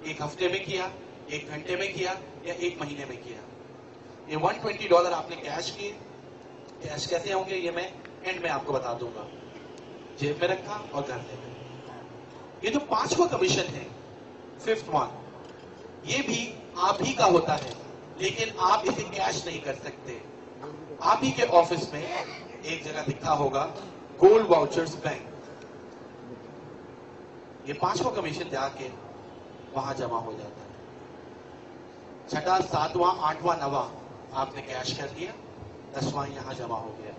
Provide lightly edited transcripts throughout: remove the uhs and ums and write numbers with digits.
एक हफ्ते में किया, एक घंटे में किया या एक महीने में किया। ये $120 आपने कैश किए। कैश कैसे होंगे ये मैं एंड में आपको बता दूंगा। जेब में रखा और घर ले गए। ये जो 5वां कमीशन है, 5th वन, ये भी आप ही का होता है, लेकिन आप इसे कैश नहीं कर सकते। आप ही के ऑफिस में एक जगह लिखा होगा गोल्ड वाउचर्स बैंक। ये 5वां कमीशन जाके वहां जमा हो जाता है। 6वां, 7वां, 8वां, 9वां आपने कैश कर दिया, 10वां यहां जमा हो गया।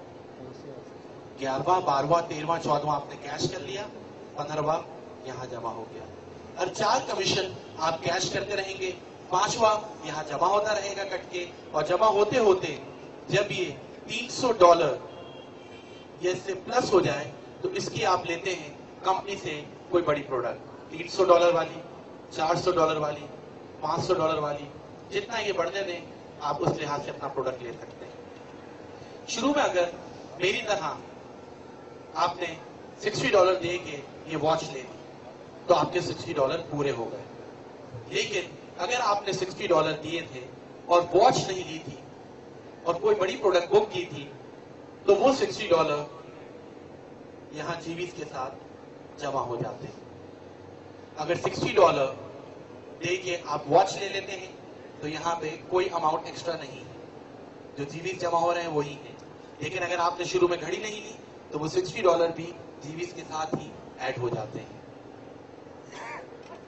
11वां, 12वां, 13वां, 14वां आपने कैश कर लिया, 15वां यहां जमा हो गया। और 4 कमीशन आप कैश करते रहेंगे, 5वां यहां जमा होता रहेगा कट के। और जमा होते होते जब ये $300 ये इससे प्लस हो जाए तो इसकी आप लेते हैं कंपनी से कोई बड़ी प्रोडक्ट, $300 वाली, $400 वाली, $500 वाली, जितना ये बढ़ने दें आप उस लिहाज से अपना प्रोडक्ट ले सकते हैं। शुरू में अगर मेरी तरह आपने $60 दे के ये वॉच ले ली तो आपके $60 पूरे हो गए। लेकिन अगर आपने $60 दिए थे और वॉच नहीं ली थी और कोई बड़ी प्रोडक्ट बुक की थी तो वो $60 यहां जीवीज के साथ जमा हो जाते हैं। अगर $60 दे के आप वॉच ले लेते हैं तो यहां पे कोई अमाउंट एक्स्ट्रा नहीं है, जो जीवीज जमा हो रहे हैं वही है। लेकिन अगर आपने शुरू में घड़ी नहीं ली तो वो $60 भी जीवीज के साथ ही ऐड हो जाते हैं।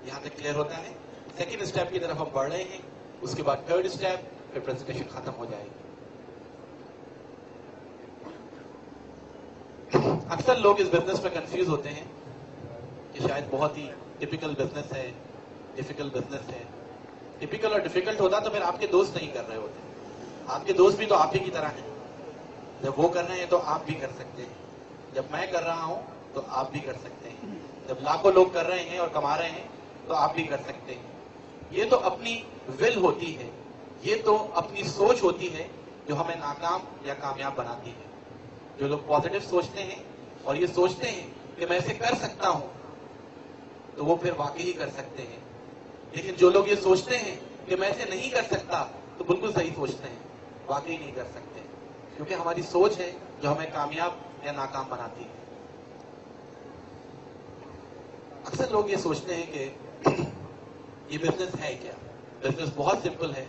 यहां तक क्लियर होता है? सेकेंड स्टेप की तरफ हम बढ़ रहे हैं, उसके बाद थर्ड स्टेप, फिर प्रेजेंटेशन खत्म हो जाएगी। अक्सर लोग इस बिजनेस में कंफ्यूज होते हैं कि शायद बहुत ही टिपिकल बिजनेस है, डिफिकल्ट बिजनेस है। टिपिकल और डिफिकल्ट होता तो फिर आपके दोस्त नहीं कर रहे होते। आपके दोस्त भी तो आप ही की तरह हैं। जब वो कर रहे हैं तो आप भी कर सकते हैं, जब मैं कर रहा हूं तो आप भी कर सकते हैं, जब लाखों लोग कर रहे हैं और कमा रहे हैं तो आप भी कर सकते हैं। ये तो अपनी विल होती है, ये तो अपनी सोच होती है जो हमें नाकाम या कामयाब बनाती है। जो लोग पॉजिटिव सोचते हैं और ये सोचते हैं कि मैं इसे कर सकता हूं तो वो फिर वाकई ही कर सकते हैं। लेकिन जो लोग ये सोचते हैं कि मैं इसे नहीं कर सकता तो बिल्कुल सही सोचते हैं, वाकई नहीं कर सकते, क्योंकि हमारी सोच है जो हमें कामयाब या नाकाम बनाती है। अक्सर लोग ये सोचते हैं कि ये बिजनेस है क्या? बिजनेस बहुत सिंपल है।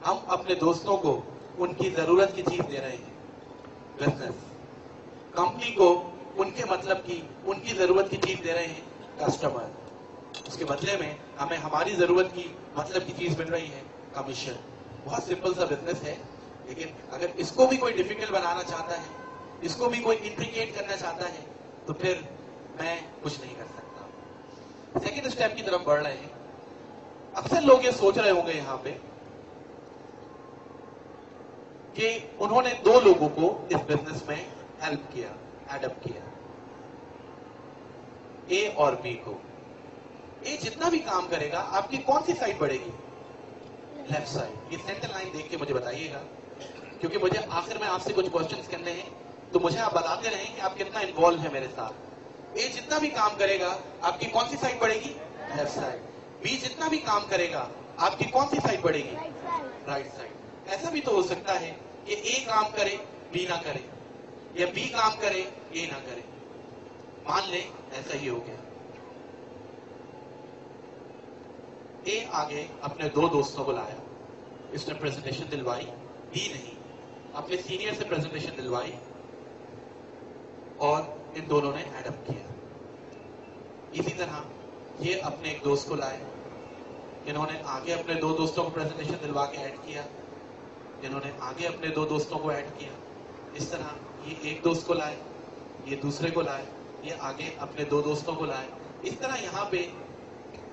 हम अपने दोस्तों को उनकी जरूरत की चीज दे रहे हैं। बिजनेस कंपनी को उनके मतलब की, उनकी जरूरत की चीज दे रहे हैं कस्टमर। उसके बदले में हमें हमारी जरूरत की, मतलब की चीज मिल रही है, कमीशन। बहुत सिंपल सा बिजनेस है। लेकिन अगर इसको भी कोई डिफिकल्ट बनाना चाहता है, इसको भी कोई इंट्रिकेट करना चाहता है तो फिर मैं कुछ नहीं कर सकता। सेकेंड स्टेप की तरफ बढ़ रहे हैं। अक्सर लोग ये सोच रहे होंगे यहां पे कि उन्होंने 2 लोगों को इस बिजनेस में हेल्प किया, एडअप किया, ए और बी को। ए जितना भी काम करेगा आपकी कौन सी साइड बढ़ेगी? Left side. ये सेंटर लाइन देख के मुझे बताइएगा, क्योंकि मुझे आखिर में आपसे कुछ क्वेश्चंस करने हैं, तो मुझे आप बताते रहें कि आप कितना इन्वॉल्व है मेरे साथ। ए जितना भी काम करेगा आपकी कौन सी साइड बढ़ेगी? Left side. बी जितना भी काम करेगा आपकी कौन सी साइड बढ़ेगी? Right side. ऐसा भी तो हो सकता है कि ए काम करे बी ना करे, या बी काम करे ए ना करे। मान ले ऐसा ही हो गया। ए आगे अपने 2 दोस्तों को लाया, इसने प्रेजेंटेशन दिलवाई, बी नहीं, अपने सीनियर से प्रेजेंटेशन दिलवाई और इन दोनों ने एडअप किया। इसी तरह ये अपने एक दोस्त को लाए, इन्होंने आगे अपने 2 दोस्तों को प्रेजेंटेशन दिलवा के ऐड किया, इन्होंने आगे अपने 2 दोस्तों को ऐड किया। इस तरह ये एक दोस्त को लाए, ये दूसरे को लाए, ये आगे अपने 2 दोस्तों को लाए। इस तरह यहाँ पे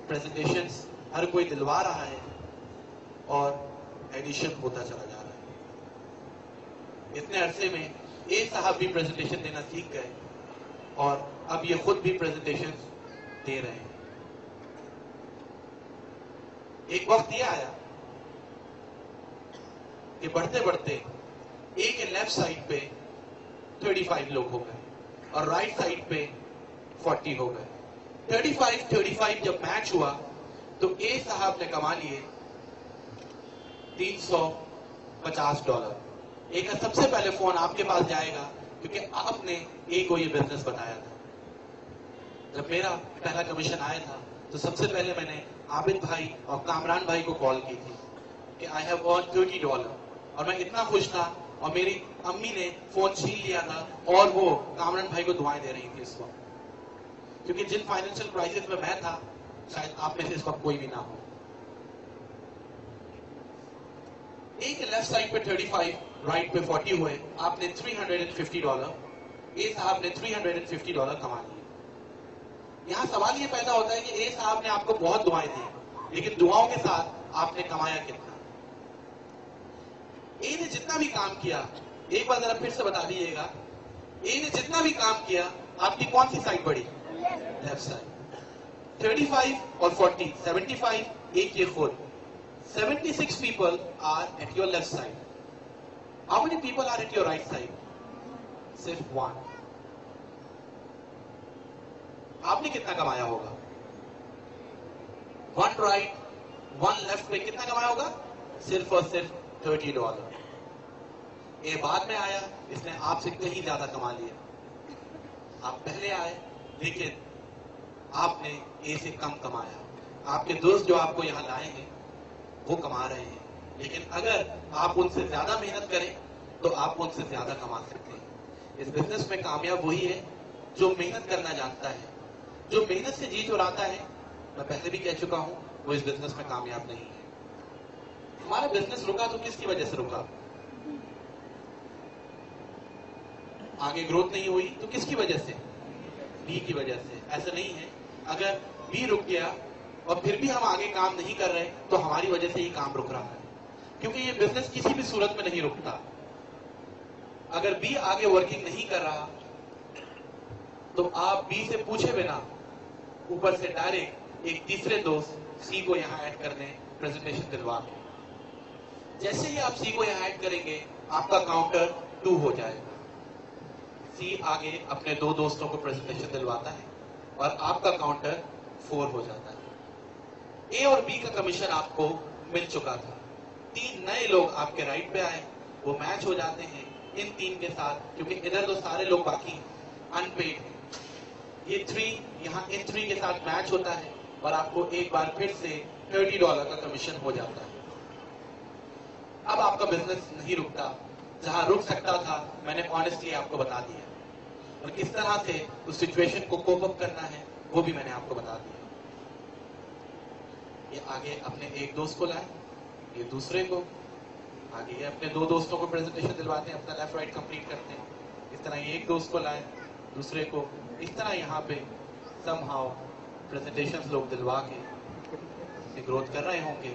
प्रेजेंटेशंस हर कोई दिलवा रहा है और एडिशन होता चला जा रहा है। इतने अरसे में ए साहब भी प्रेजेंटेशन देना सीख गए और अब ये खुद भी प्रेजेंटेशन दे रहे हैं। एक वक्त ये आया कि बढ़ते बढ़ते ए के लेफ्ट साइड पे 35 लोग हो गए और राइट साइड पे 40 हो गए। 35 जब मैच हुआ तो ए साहब ने कमा लिए $350। ए का सबसे पहले फोन आपके पास जाएगा क्योंकि आपने ए को ये बिजनेस बताया था। जब मेरा पहला कमीशन आया था तो सबसे पहले मैंने आबिद भाई और कामरान भाई को कॉल की थी कि आई हैव अर्न $30, और मैं इतना खुश था और मेरी अम्मी ने फोन छीन लिया था और वो कामरान भाई को दुआएं दे रही थी इस वक्त, क्योंकि जिन फाइनेंशियल क्राइसिस में मैं था शायद आप में से इस वक्त कोई भी ना हो। ए के लेफ्ट साइड पे 35, राइट पे 40 हुए, आपने $350, ए साहब ने $350 कमा लिए। यहां सवाल ये पैदा होता है कि ए साहब ने आपको बहुत दुआएं दी, लेकिन दुआओं के साथ आपने कमाया कितना? ए ने जितना भी काम किया, एक बार जरा फिर से बता दीजिएगा, ए ने जितना भी काम किया आपकी कौन सी साइड बढ़ी? Left side. 35 और 40, 75, एक ये खुद, 76 people are at your left side. How many people are at your right side? सिर्फ 1. आपने कितना कमाया होगा? 1 right, 1 left पे कितना कमाया होगा? सिर्फ और सिर्फ $30। ये बाद में आया, इसने आपसे कहीं ज्यादा कमा लिया। आप पहले आए लेकिन आपने ए से कम कमाया। आपके दोस्त जो आपको यहां लाए हैं वो कमा रहे हैं, लेकिन अगर आप उनसे ज्यादा मेहनत करें तो आप उनसे ज्यादा कमा सकते हैं। इस बिजनेस में कामयाब वही है जो मेहनत करना जानता है, जो मेहनत से जी चुराता है। मैं पहले भी कह चुका हूं, वो इस बिजनेस में कामयाब नहीं है। हमारा बिजनेस रुका तो किसकी वजह से रुका? आगे ग्रोथ नहीं हुई तो किसकी वजह से? बी की वजह से। ऐसा नहीं है, अगर बी रुक गया और फिर भी हम आगे काम नहीं कर रहे तो हमारी वजह से ही काम रुक रहा है, क्योंकि ये बिजनेस किसी भी सूरत में नहीं रुकता। अगर बी आगे वर्किंग नहीं कर रहा तो आप बी से पूछे बिना ऊपर से डायरेक्ट एक तीसरे दोस्त सी को यहां ऐड कर दें, प्रेजेंटेशन दिलवा के। जैसे ही आप सी को यहां ऐड करेंगे आपका काउंटर 2 हो जाएगा। सी आगे अपने 2 दोस्तों को प्रेजेंटेशन दिलवाता है और आपका काउंटर 4 हो जाता है। ए और बी का कमीशन आपको मिल चुका था। 3 नए लोग आपके राइट पे आए, वो मैच हो जाते हैं इन 3 के साथ, क्योंकि इधर तो सारे लोग बाकी अनपेड हैं। ये 3 यहाँ इन 3 के साथ मैच होता है और आपको एक बार फिर से $30 का कमीशन हो जाता है। अब आपका बिजनेस नहीं रुकता, जहां रुक सकता था मैंने ऑनेस्टली आपको बता दिया, और किस तरह से उस सिचुएशन को कोप अप करना है वो भी मैंने आपको बता दिया। ये आगे अपने एक दोस्त को लाए, ये दूसरे को, आगे ये अपने 2 दोस्तों को प्रेजेंटेशन दिलवाते हैं, अपना लेफ्ट राइट कंप्लीट करते हैं। इस तरह ये एक दोस्त को लाए, दूसरे को, इस तरह यहाँ पे समहाउ प्रेजेंटेशंस लोग दिलवा के ग्रोथ कर रहे होंगे,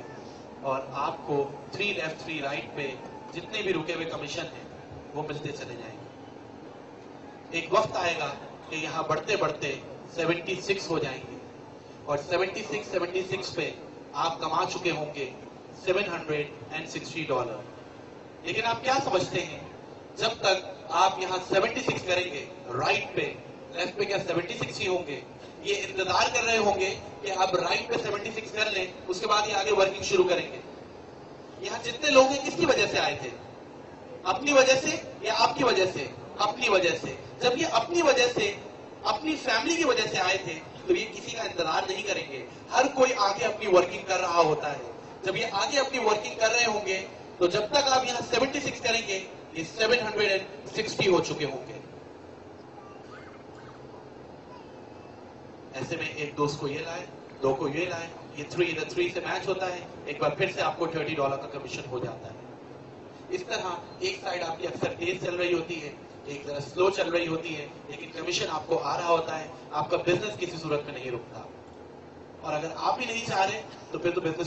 और आपको 3 लेफ्ट 3 राइट पे जितने भी रुके हुए कमीशन हैं वो मिलते चले जाएंगे। एक वक्त आएगा कि यहाँ बढ़ते बढ़ते 76 हो जाएंगे, और 76 पे आप कमा चुके होंगे $760। लेकिन आप क्या समझते हैं, जब तक आप यहाँ 76 करेंगे राइट पे, लेफ्ट पे क्या 76 ही होंगे? ये इंतजार कर रहे होंगे कि आप राइट पे 76 कर लें, उसके बाद ये आगे वर्किंग शुरू करेंगे। यहाँ जितने लोग हैं किसकी वजह से आए थे? अपनी वजह से या आपकी वजह से? अपनी वजह से। जब ये अपनी वजह से, अपनी फैमिली की वजह से आए थे तो ये किसी का इंतजार नहीं करेंगे। हर कोई आगे अपनी वर्किंग कर रहा होता है। जब ये आगे अपनी वर्किंग कर रहे होंगे तो जब तक आप यहाँ 76 करेंगे ये 760 हो चुके होंगे। ऐसे में एक दोस्त को ये लाए, 2 को ये लाए, ये 3 से मैच होता है, एक बार फिर से आपको $30 का कमीशन हो जाता है। इस तरह एक साइड आपकी अक्सर तेज चल रही होती है, एक तरह स्लो चल रही होती है, लेकिन कमीशन आपको आ रहा होता है। आपका बिजनेस किसी सूरत में नहीं रुकता, और अगर आप ही नहीं चाह रहे तो फिर तो बिजनेस